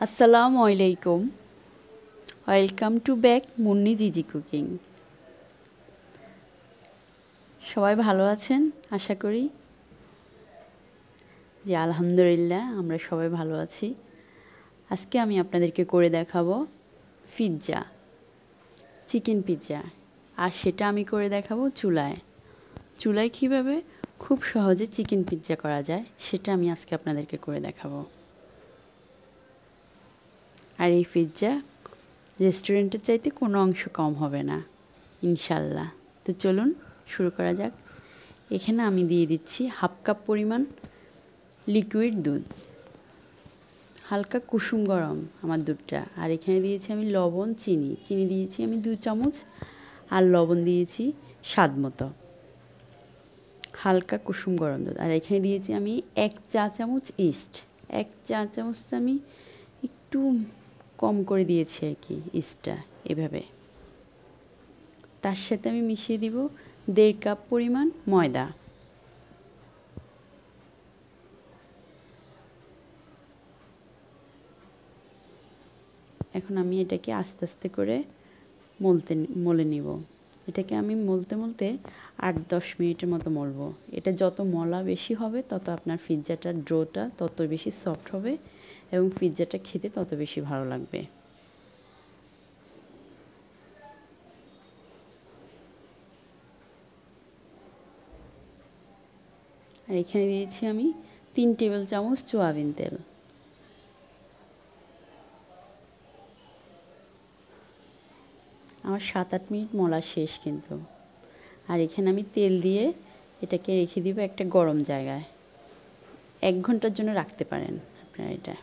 আসসালামু আলাইকুম। Welcome to back Munni জিজি কুকিং। সবাই ভালো আছেন আশা করি। জি আলহামদুলিল্লাহ আমরা সবাই ভালো আছি। আজকে আমি আপনাদেরকে করে দেখাবো পিৎজা, চিকেন পিৎজা। আর সেটা আমি করে দেখাবো চুলায়। চুলায় কীভাবে খুব সহজে চিকেন পিৎজা করা যায় সেটা আমি আজকে আপনাদেরকে করে দেখাবো। আর এই পিৎজা রেস্টুরেন্টের চাইতে কোনো অংশ কম হবে না ইনশাল্লাহ। তো চলুন শুরু করা যাক। এখানে আমি দিয়ে দিচ্ছি হাফ কাপ পরিমাণ লিকুইড দুধ, হালকা কুসুম গরম আমার দুধটা। আর এখানে দিয়েছি আমি লবণ, চিনি দিয়েছি আমি 2 চামচ, আর লবণ দিয়েছি স্বাদ মতো। হালকা কুসুম গরম দুধ। আর এখানে দিয়েছি আমি 1 চা চামচ ইস্ট। 1 চা চামচ আমি একটু কম করে দিয়েছি আর কি ইস্টটা এভাবে। তার সাথে আমি মিশিয়ে দিব 1.5 কাপ পরিমাণ ময়দা। এখন আমি এটাকে আস্তে আস্তে করে মলে নিব। এটাকে আমি মলতে 8-10 মিনিটের মতো মলবো। এটা যত মলা বেশি হবে তত আপনার পিৎজাটার ডোটা তত বেশি সফট হবে এবং পিৎজাটা খেতে তত বেশি ভালো লাগবে। আর এখানে দিয়েছি আমি 3 টেবিল চামচ সয়াবিন তেল। আমার 7-8 মিনিট মলা শেষ কিন্তু। আর এখানে আমি তেল দিয়ে এটাকে রেখে দিব একটা গরম জায়গায়। 1 ঘন্টার জন্য রাখতে পারেন আপনারা এটা।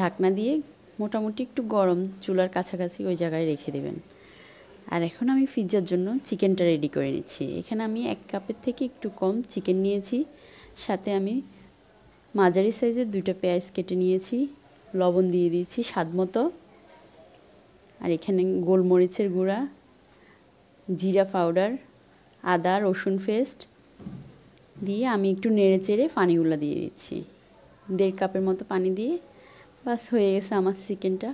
ঢাকনা দিয়ে মোটামুটি একটু গরম চুলার কাছাকাছি ওই জায়গায় রেখে দেবেন। আর এখন আমি পিৎজার জন্য চিকেনটা রেডি করে নিচ্ছি। এখানে আমি 1 কাপের থেকে একটু কম চিকেন নিয়েছি। সাথে আমি মাঝারি সাইজের 2টা পেঁয়াজ কেটে নিয়েছি। লবণ দিয়ে দিয়েছি স্বাদ মতো। আর এখানে গোলমরিচের গুঁড়া, জিরা পাউডার, আদা রসুন পেস্ট দিয়ে আমি একটু নেড়ে চেড়ে পানিগুলো দিয়ে দিচ্ছি। 1.5 কাপের মতো পানি দিয়ে বাস হয়ে গেছে আমার চিকেনটা।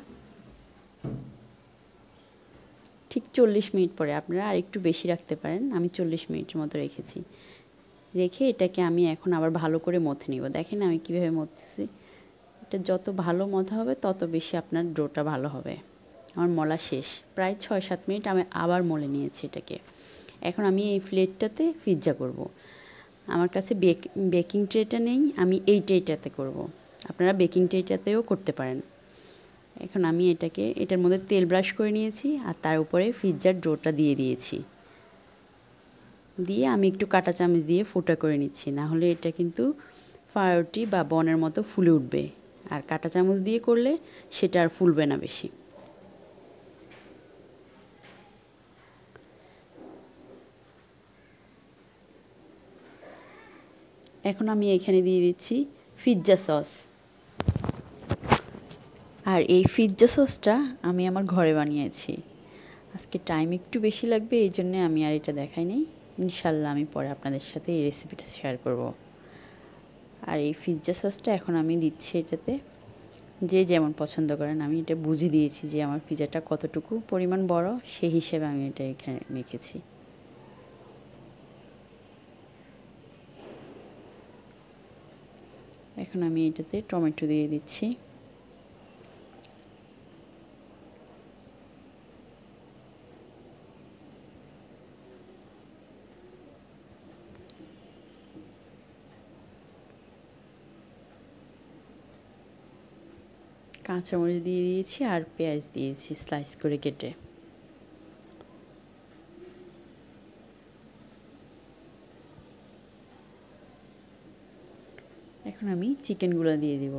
ঠিক 40 মিনিট পরে আপনারা আর একটু বেশি রাখতে পারেন। আমি 40 মিনিটের মতো রেখেছি। রেখে এটাকে আমি এখন আবার ভালো করে মথে নিব। দেখেন আমি কীভাবে মথতেছি। এটা যত ভালো মথা হবে তত বেশি আপনার ডোটা ভালো হবে। আমার মলা শেষ। প্রায় 6-7 মিনিট আমি আবার মলে নিয়েছি এটাকে। এখন আমি এই প্লেটটাতে পিৎজা করব। আমার কাছে বেকিং ট্রেটা নেই, আমি এই ট্রেটাতে করব। আপনারা বেকিং ট্রেটাতেও করতে পারেন। এখন আমি এটার মধ্যে তেল ব্রাশ করে নিয়েছি আর তার উপরে পিৎজার ডোটা দিয়ে দিয়েছি। দিয়ে আমি একটু কাঁটা চামচ দিয়ে ফোঁটা করে নিচ্ছি, না হলে এটা কিন্তু পাউরুটি বা বনের মতো ফুলে উঠবে। আর কাঁটা চামচ দিয়ে করলে সেটা আর ফুলবে না বেশি। এখন আমি এখানে দিয়ে দিচ্ছি পিৎজা সস। আর এই পিৎজা সসটা আমি আমার ঘরে বানিয়েছি। আজকে টাইম একটু বেশি লাগবে, এই জন্যে আমি আর এটা দেখাইনি। ইনশাল্লাহ আমি পরে আপনাদের সাথে এই রেসিপিটা শেয়ার করব। আর এই পিৎজা সসটা এখন আমি দিচ্ছি এটাতে, যে যেমন পছন্দ করেন। আমি এটা বুঝে দিয়েছি যে আমার পিৎজাটা কতটুকু পরিমাণ বড়, সেই হিসেবে আমি এটা এখানে মেখেছি। এখন আমি এটাতে টমেটো দিয়ে দিচ্ছি। কাঁচামরিচ দিয়ে দিয়েছি আর পেঁয়াজ দিয়েছি স্লাইস করে কেটে। এখন আমি চিকেনগুলো দিয়ে দিব,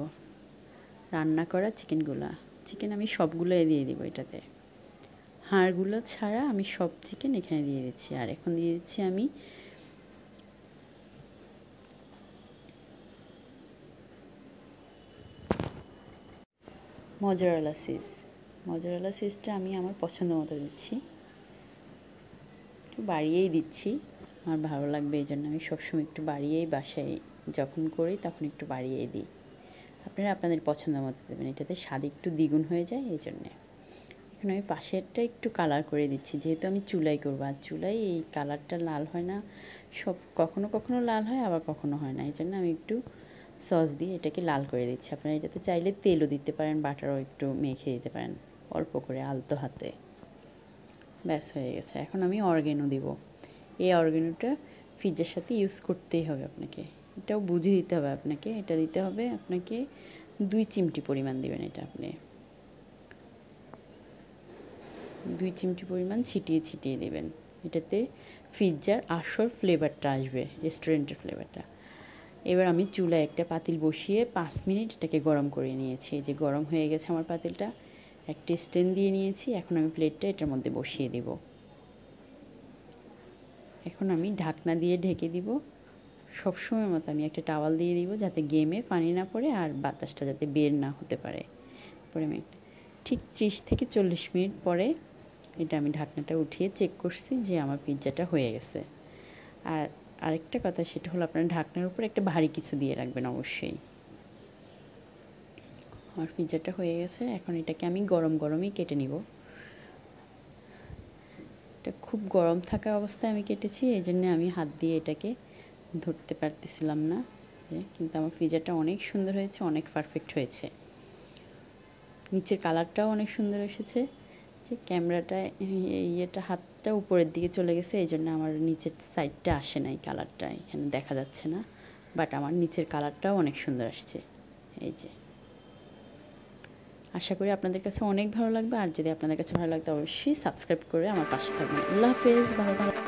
রান্না করা চিকেনগুলো। চিকেন আমি সবগুলো দিয়ে দিব এটাতে, হাড়গুলো ছাড়া আমি সব চিকেন এখানে দিয়ে দিচ্ছি। আর এখন দিয়ে দিচ্ছি আমি মজরেলা চিজ। মজরেলা চিজটা আমি আমার পছন্দ মতো দিচ্ছি, একটু বাড়িয়েই দিচ্ছি। আমার ভালো লাগবে এই জন্য আমি সবসময় একটু বাড়িয়েই বাসায় যখন করি তখন একটু বাড়িয়েই দিই। আপনারা আপনাদের পছন্দ মতো দেবেন, এটাতে স্বাদ একটু দ্বিগুণ হয়ে যায় এই জন্যে। এখন আমি পাশেরটা একটু কালার করে দিচ্ছি, যেহেতু আমি চুলায় করবো, আর চুলায় এই কালারটা লাল হয় না, সব কখনো কখনো লাল হয় আবার কখনো হয় না, এই জন্য আমি একটু সস দিয়ে এটাকে লাল করে দিচ্ছি। আপনারা এটাতে চাইলে তেলও দিতে পারেন, বাটারও একটু মেখে দিতে পারেন অল্প করে আলতো হাতে। ব্যাস হয়ে গেছে। এখন আমি অর্গ্যানো দিব। এই অর্গ্যানোটা পিৎজার সাথে ইউজ করতেই হবে আপনাকে, এটাও বুঝে দিতে হবে আপনাকে। এটা দিতে হবে আপনাকে 2 চিমটি পরিমাণ দিবেন, এটা আপনি 2 চিমটি পরিমাণ ছিটিয়ে ছিটিয়ে দেবেন। এটাতে পিৎজার আসল ফ্লেভারটা আসবে, রেস্টুরেন্টের ফ্লেভারটা। এবার আমি চুলায় একটা পাতিল বসিয়ে 5 মিনিট এটাকে গরম করে নিয়েছি। এই যে গরম হয়ে গেছে আমার পাতিলটা, একটা স্ট্যান্ড দিয়ে নিয়েছি। এখন আমি প্লেটটা এটার মধ্যে বসিয়ে দিব। এখন আমি ঢাকনা দিয়ে ঢেকে দিব। সবসময় মতো আমি একটা টাওয়াল দিয়ে দিব, যাতে গেমে পানি না পড়ে আর বাতাসটা যাতে বের না হতে পারে। পরে আমি ঠিক 30 থেকে 40 মিনিট পরে এটা আমি ঢাকনাটা উঠিয়ে চেক করছি যে আমার পিৎজাটা হয়ে গেছে। আর আরেকটা কথা, সেটা হলো আপনার ঢাকনার উপর একটা ভারী কিছু দিয়ে রাখবেন অবশ্যই। আমার পিৎজাটা হয়ে গেছে, এখন এটাকে আমি গরম গরমই কেটে নিব। এটা খুব গরম থাকা অবস্থায় আমি কেটেছি, এই জন্যে আমি হাত দিয়ে এটাকে ধরতে পারতেছিলাম না, কিন্তু আমার পিৎজাটা অনেক সুন্দর হয়েছে, অনেক পারফেক্ট হয়েছে। নিচের কালারটাও অনেক সুন্দর এসেছে। যে ক্যামেরাটায় ইয়েটা হাতটা উপরের দিকে চলে গেছে, এই জন্য আমার নিচের সাইডটা আসে নাই, কালারটা এখানে দেখা যাচ্ছে না, বাট আমার নিচের কালারটাও অনেক সুন্দর আসছে। এই যে, আশা করি আপনাদের কাছে অনেক ভালো লাগবে। আর যদি আপনাদের কাছে ভালো লাগতো অবশ্যই সাবস্ক্রাইব করে আমার পাশে থাকবেন। আল্লাহ হাফেজ, ভালো ভালো।